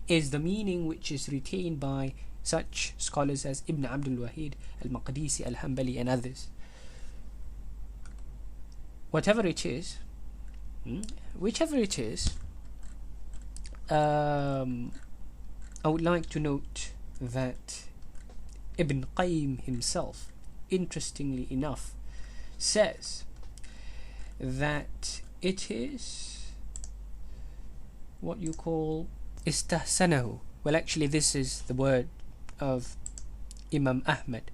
is the meaning which is retained by such scholars as Ibn Abdul Wahid al-Maqdisi al-Hanbali and others. Whatever it is, whichever it is, I would like to note that Ibn Qayyim himself, interestingly enough, says that it is what you call istahsanahu. Well, actually this is the word of Imam Ahmad,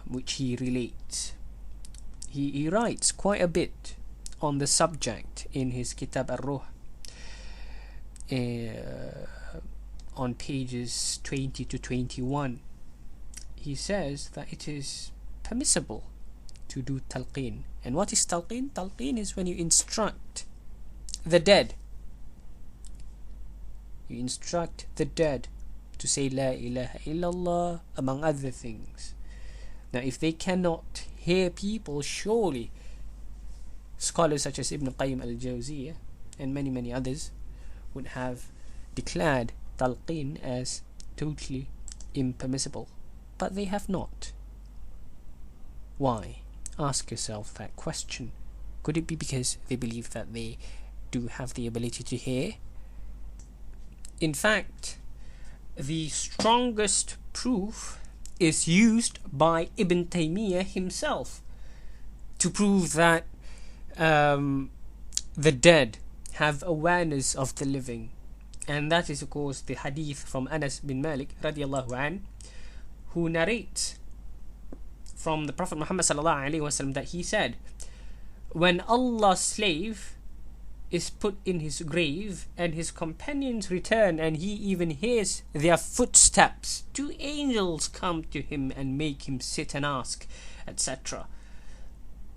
which he relates. He writes quite a bit on the subject in his Kitab al-Ruh, on pages 20 to 21. He says that it is permissible to do talqeen. And what is talqeen? Talqeen is when you instruct the dead. You instruct the dead to say La ilaha illallah, among other things. Now, if they cannot hear people, surely scholars such as Ibn Qayyim al-Jawziyah and many others would have declared talqeen as totally impermissible. But they have not. Why? Ask yourself that question. Could it be because they believe that they do have the ability to hear? In fact, the strongest proof is used by Ibn Taymiyyah himself to prove that the dead have awareness of the living. And that is, of course, the hadith from Anas bin Malik radiallahu an, who narrates from the Prophet Muhammad sallallahu alaihi wasallam that he said, when Allah's slave is put in his grave and his companions return and he even hears their footsteps, 2 angels come to him and make him sit and ask, etc.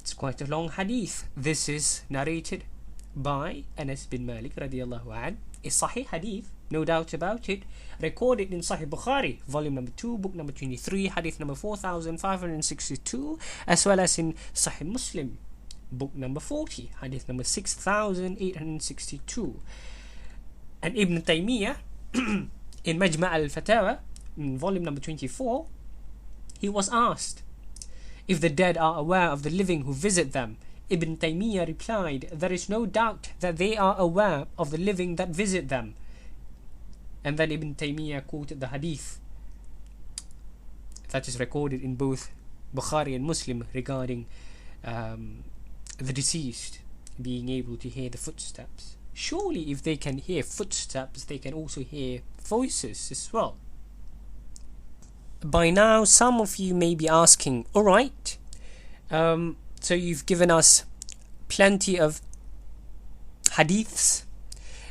It's quite a long hadith. This is narrated by Anas bin Malik radiallahu an, a sahih hadith, no doubt about it, recorded in Sahih Bukhari, volume number 2, book number 23, hadith number 4562, as well as in Sahih Muslim, book number 40, hadith number 6862. And Ibn Taymiyyah in Majma' al-Fatawa, in volume number 24, he was asked if the dead are aware of the living who visit them. Ibn Taymiyyah replied, there is no doubt that they are aware of the living that visit them. And then Ibn Taymiyyah quoted the hadith that is recorded in both Bukhari and Muslim regarding the deceased being able to hear the footsteps. Surely if they can hear footsteps, they can also hear voices as well. By now some of you may be asking, alright, so you've given us plenty of hadiths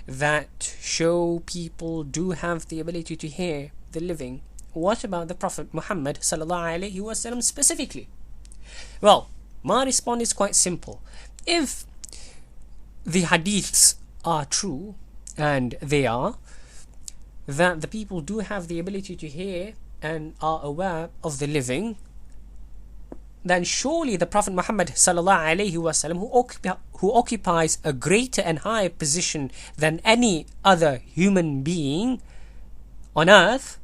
that show people do have the ability to hear the living. What about the Prophet Muhammad sallallahu alaihi wasallam specifically? Well, my response is quite simple. If the hadiths are true, and they are, that the people do have the ability to hear and are aware of the living, then surely the Prophet Muhammad sallallahu alaihi wasallam, who occupies a greater and higher position than any other human being on earth,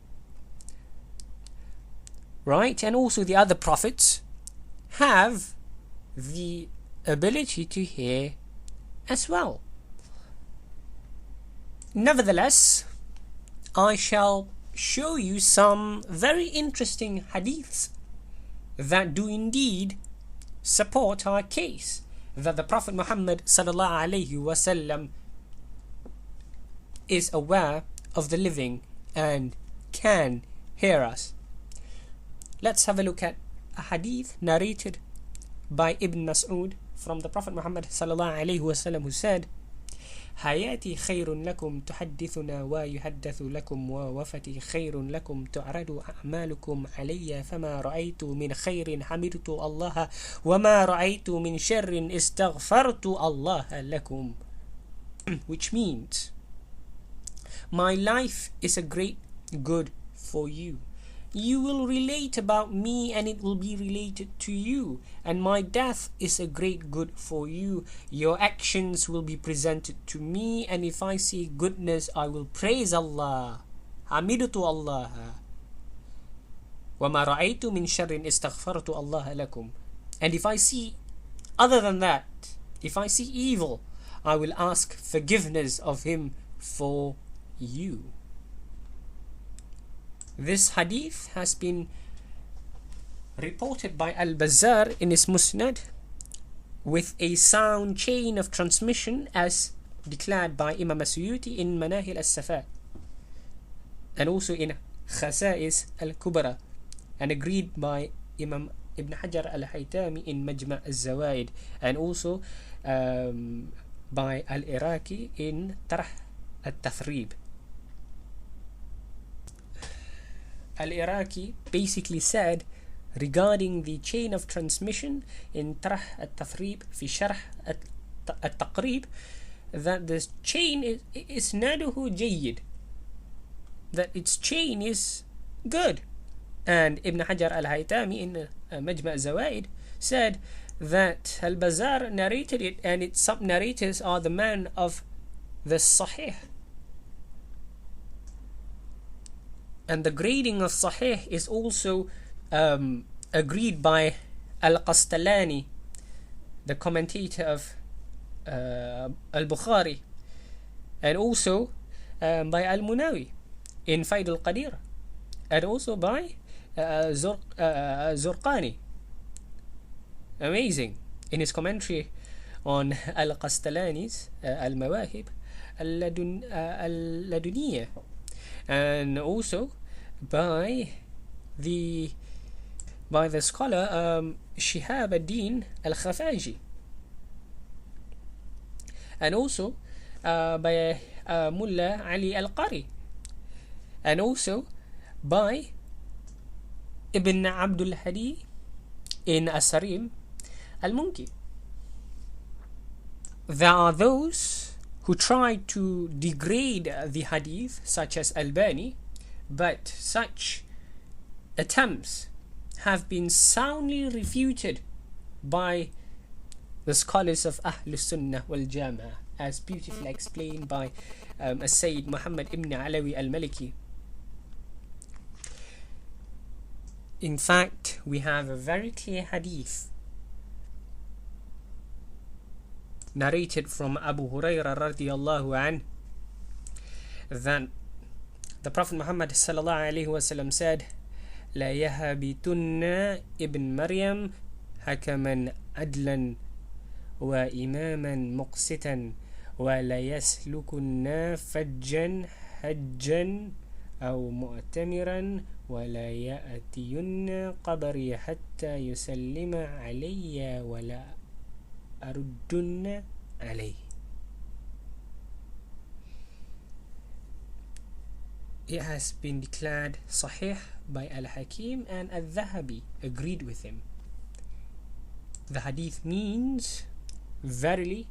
right, and also the other prophets, have the ability to hear as well. Nevertheless, I shall show you some very interesting hadiths that do indeed support our case that the Prophet Muhammad sallallahu alaihi wasallam is aware of the living and can hear us. Let's have a look at a hadith narrated by Ibn Mas'ud from the Prophet Muhammad sallallahu alaihi wasallam, who said, حياتي خير لكم تحدثنا ويحدث لكم ووفتي خير لكم تعرض أعمالكم علي فما رأيت من خير حمدت الله وما رأيت من شر استغفرت الله لكم. Which means, my life is a great good for you, you will relate about me and it will be related to you, and my death is a great good for you. Your actions will be presented to me, and if I see goodness, I will praise Allah. Hamidtu Allah. وَمَا رَأَيْتُ مِنْ شَرٍّ اسْتَغْفَرْتُ اللَّهَ لَكُمْ. And if I see other than that, if I see evil, I will ask forgiveness of him for you. This hadith has been reported by Al-Bazzar in his Musnad with a sound chain of transmission as declared by Imam As-Suyuti in Manahil As-Safa, and also in Khasa'is Al-Kubra, and agreed by Imam Ibn Hajar Al-Haytami in Majma' Al-Zawaid, and also by Al-Iraqi in Tarh Al-Tathrib. Al-Iraqi basically said regarding the chain of transmission in Tarh Al-Tathrib fi Sharh Al-Taqrib that this chain is isnaduhu jayyid, that its chain is good. And Ibn Hajar Al-Haytami in Majma' Al-Zawaid said that Al-Bazzar narrated it, and its sub-narrators are the man of the Sahih. And the grading of Sahih is also agreed by Al-Qastalani, the commentator of Al-Bukhari, and also by Al-Munawi in Faid Al-Qadir, and also by Zurqani. Amazing. In his commentary on Al-Qastalani's Al-Mawahib Al-Laduniyah, and also by the scholar Shihab ad-Din Al-Khafaji, and also by Mullah Ali Al-Qari, and also by Ibn Abdul Hadi in Asarim Al-Munki. There are those who try to degrade the hadith, such as Albani, but such attempts have been soundly refuted by the scholars of Ahl Sunnah Wal Jama'ah, as beautifully explained by Sayyid Muhammad ibn Alawi al-Maliki. In fact, we have a very clear hadith narrated from Abu Hurairah radiyallahu an, that the Prophet Muhammad sallallahu alaihi wasallam said, لا يهبطن ابن مريم حكما عدلا وإماما مقسطا ولا يسلكن فجا حجا أو مؤتمرا ولا يأتين قبري حتى يسلم علي ولا أردن عليه. It has been declared Sahih by Al-Hakim, and Al-Dhahabi agreed with him. The hadith means, verily